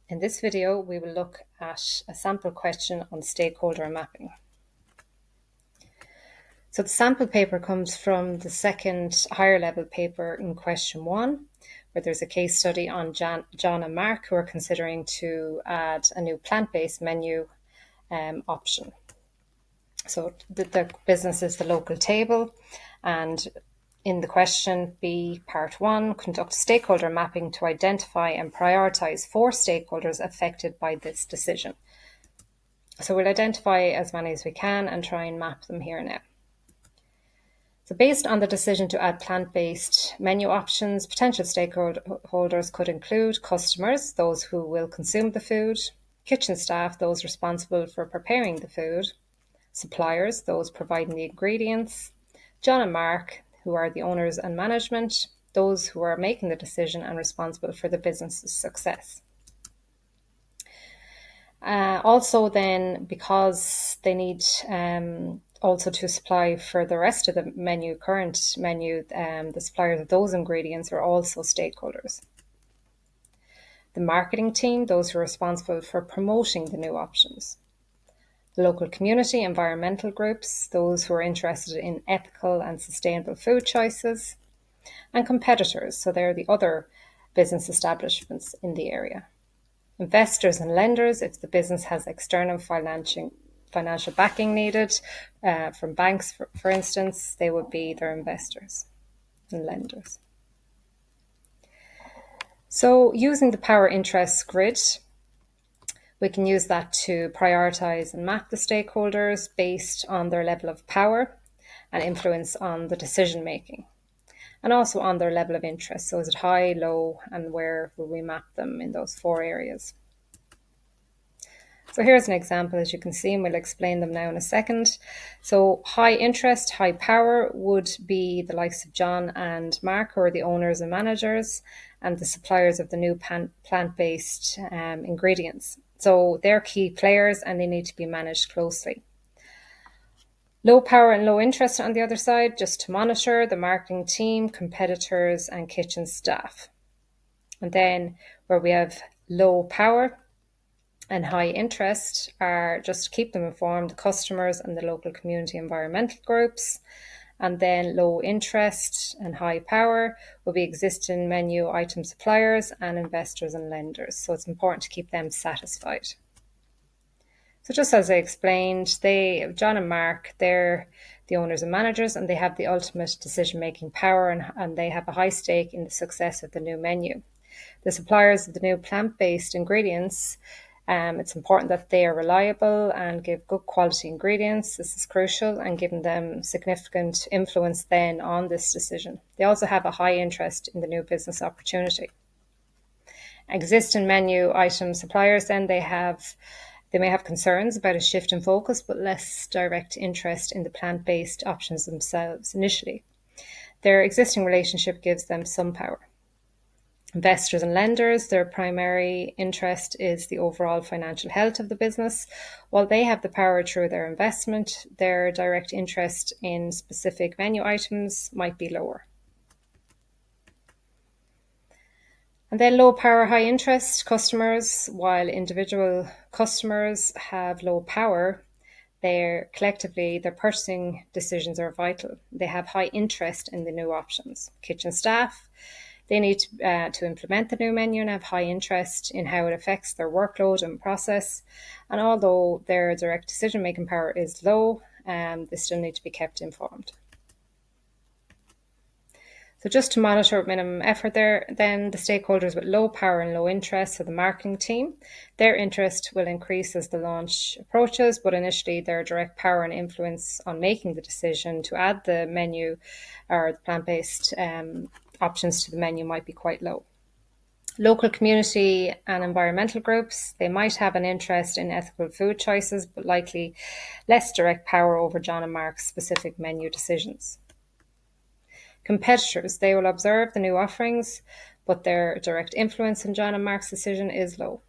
In this video, we will look at a sample question on stakeholder mapping. So the sample paper comes from the second higher level paper in question 1, where there's a case study on John and Mark, who are considering to add a new plant-based menu option. So the business is the local table, and in the question B, part 1, conduct stakeholder mapping to identify and prioritise 4 stakeholders affected by this decision. So we'll identify as many as we can and try and map them here now. So based on the decision to add plant-based menu options, potential stakeholders could include customers, those who will consume the food, kitchen staff, those responsible for preparing the food, suppliers, those providing the ingredients, John and Mark, who are the owners and management, those who are making the decision and responsible for the business's success. Also then, because they need also to supply for the rest of the current menu, the suppliers of those ingredients are also stakeholders. The marketing team, those who are responsible for promoting the new options. The local community, environmental groups, those who are interested in ethical and sustainable food choices, and competitors, so they're the other business establishments in the area. Investors and lenders, if the business has external financial backing needed from banks, for instance, they would be their investors and lenders. So using the power interests grid, we can use that to prioritise and map the stakeholders based on their level of power and influence on the decision making, and also on their level of interest. So is it high, low, and where will we map them in those 4 areas? So here's an example, as you can see, and we'll explain them now in a second. So high interest, high power would be the likes of John and Mark, who are the owners and managers, and the suppliers of the new plant-based ingredients. So they're key players and they need to be managed closely. Low power and low interest on the other side, just to monitor the marketing team, competitors, and kitchen staff. And then where we have low power and high interest are just to keep them informed, the customers and the local community environmental groups. And then low interest and high power will be existing menu item suppliers and investors and lenders. So it's important to keep them satisfied. So just as I explained, John and Mark, they're the owners and managers, and they have the ultimate decision-making power, and they have a high stake in the success of the new menu. The suppliers of the new plant-based ingredients, it's important that they are reliable and give good quality ingredients. This is crucial, and giving them significant influence then on this decision. They also have a high interest in the new business opportunity. Existing menu item suppliers, then they may have concerns about a shift in focus, but less direct interest in the plant-based options themselves initially. Their existing relationship gives them some power. Investors and lenders, their primary interest is the overall financial health of the business. While they have the power through their investment, their direct interest in specific menu items might be lower. And then low power, high interest customers, while individual customers have low power, their purchasing decisions are vital. They have high interest in the new options. Kitchen staff, they need to implement the new menu and have high interest in how it affects their workload and process. And although their direct decision-making power is low, they still need to be kept informed. So just to monitor minimum effort there, then the stakeholders with low power and low interest, so the marketing team, their interest will increase as the launch approaches, but initially their direct power and influence on making the decision to add the menu or the plant-based options to the menu might be quite low. Local community and environmental groups, they might have an interest in ethical food choices, but likely less direct power over John and Mark's specific menu decisions. Competitors, they will observe the new offerings, but their direct influence in John and Mark's decision is low.